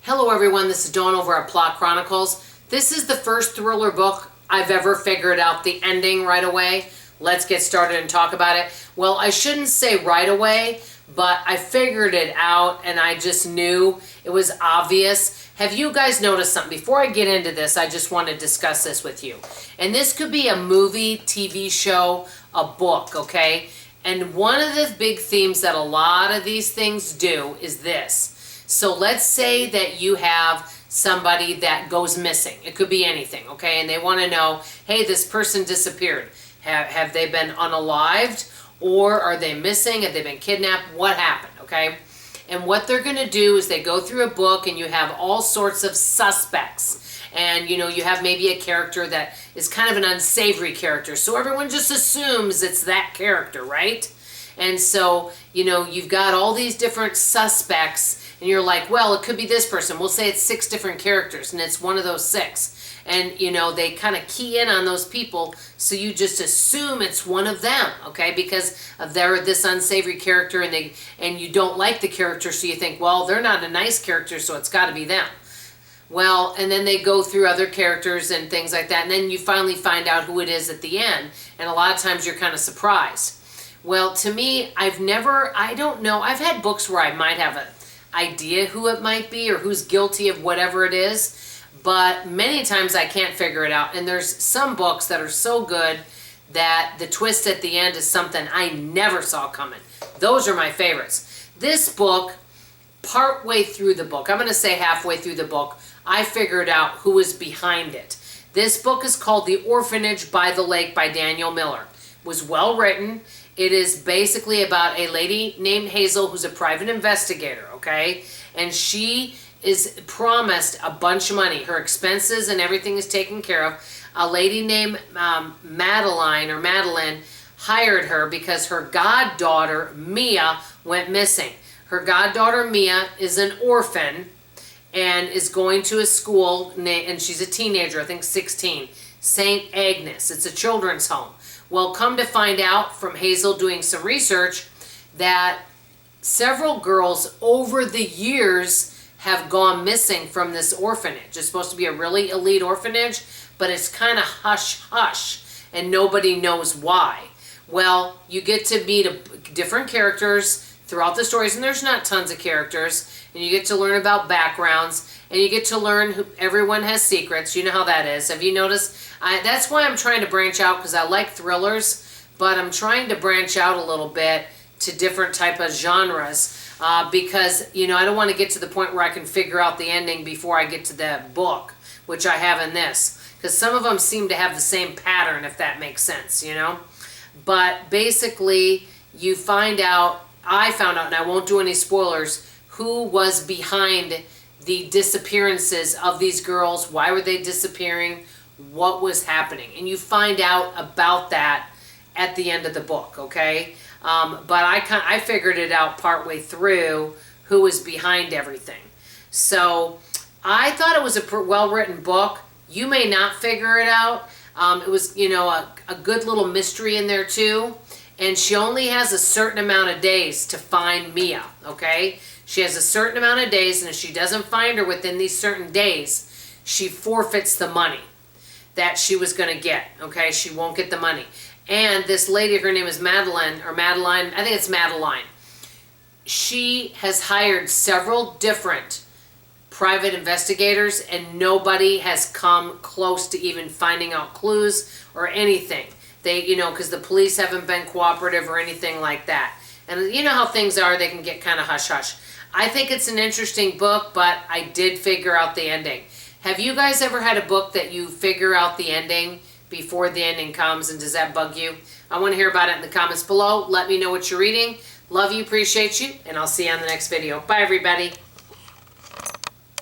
Hello everyone, this is Dawn over at Plot Chronicles. This is the first thriller book I've ever figured out the ending right away. Let's get started and talk about it. Well, I shouldn't say right away, but I figured it out and I just knew it was obvious. Have you guys noticed something? Before I get into this, I just want to discuss this with you. And this could be a movie, TV show, a book, okay? And one of the big themes that a lot of these things do is this. So let's say that you have somebody that goes missing. It could be anything, okay? And they want to know, hey, this person disappeared. Have they been unalived? Or are they missing? Have they been kidnapped? What happened, okay? And what they're going to do is they go through a book and you have all sorts of suspects. And, you know, you have maybe a character that is kind of an unsavory character. So everyone just assumes it's that character, right? And so, you know, you've got all these different suspects and you're like, well, it could be this person. We'll say it's 6 different characters and it's one of those 6. And, you know, they kind of key in on those people, so you just assume it's one of them, okay? Because they're this unsavory character and you don't like the character, so you think, well, they're not a nice character, so it's got to be them. Well, and then they go through other characters and things like that, and then you finally find out who it is at the end, and a lot of times you're kind of surprised. Well, to me, I don't know, I've had books where I might have an idea who it might be or who's guilty of whatever it is, but many times I can't figure it out. And there's some books that are so good that the twist at the end is something I never saw coming. Those are my favorites. This book, partway through the book, I'm going to say halfway through the book, I figured out who was behind it. This book is called The Orphanage by the Lake by Daniel Miller. It was well written. It is basically about a lady named Hazel who's a private investigator, okay? And she is promised a bunch of money. Her expenses and everything is taken care of. A lady named Madeline hired her because her goddaughter Mia went missing. Her goddaughter Mia is an orphan and is going to a school, and she's a teenager, I think 16, St. Agnes. It's a children's home. Well, come to find out from Hazel doing some research that several girls over the years have gone missing from this orphanage. It's supposed to be a really elite orphanage, but it's kind of hush-hush, and nobody knows why. Well, you get to meet different characters throughout the stories, and there's not tons of characters, and you get to learn about backgrounds, and you get to learn who everyone has secrets. You know how that is. Have you noticed? That's why I'm trying to branch out, because I like thrillers, but I'm trying to branch out a little bit to different type of genres. Because, you know, I don't want to get to the point where I can figure out the ending before I get to the book, which I have in this. Because some of them seem to have the same pattern, if that makes sense, you know. But basically, you find out, I found out, and I won't do any spoilers, who was behind the disappearances of these girls. Why were they disappearing? What was happening? And you find out about that at the end of the book, okay? But I figured it out partway through who was behind everything. So I thought it was a well-written book. You may not figure it out. It was, you know, a good little mystery in there too. And she only has a certain amount of days to find Mia, okay? She has a certain amount of days, and if she doesn't find her within these certain days, she forfeits the money that she was going to get, okay? She won't get the money. And this lady, her name is Madeline, I think it's Madeline. She has hired several different private investigators, and nobody has come close to even finding out clues or anything. They, you know, because the police haven't been cooperative or anything like that. And you know how things are, they can get kind of hush-hush. I think it's an interesting book, but I did figure out the ending. Have you guys ever had a book that you figure out the ending before the ending comes, and does that bug you? I want to hear about it in the comments below. Let me know what you're reading. Love you, appreciate you, and I'll see you on the next video. Bye, everybody.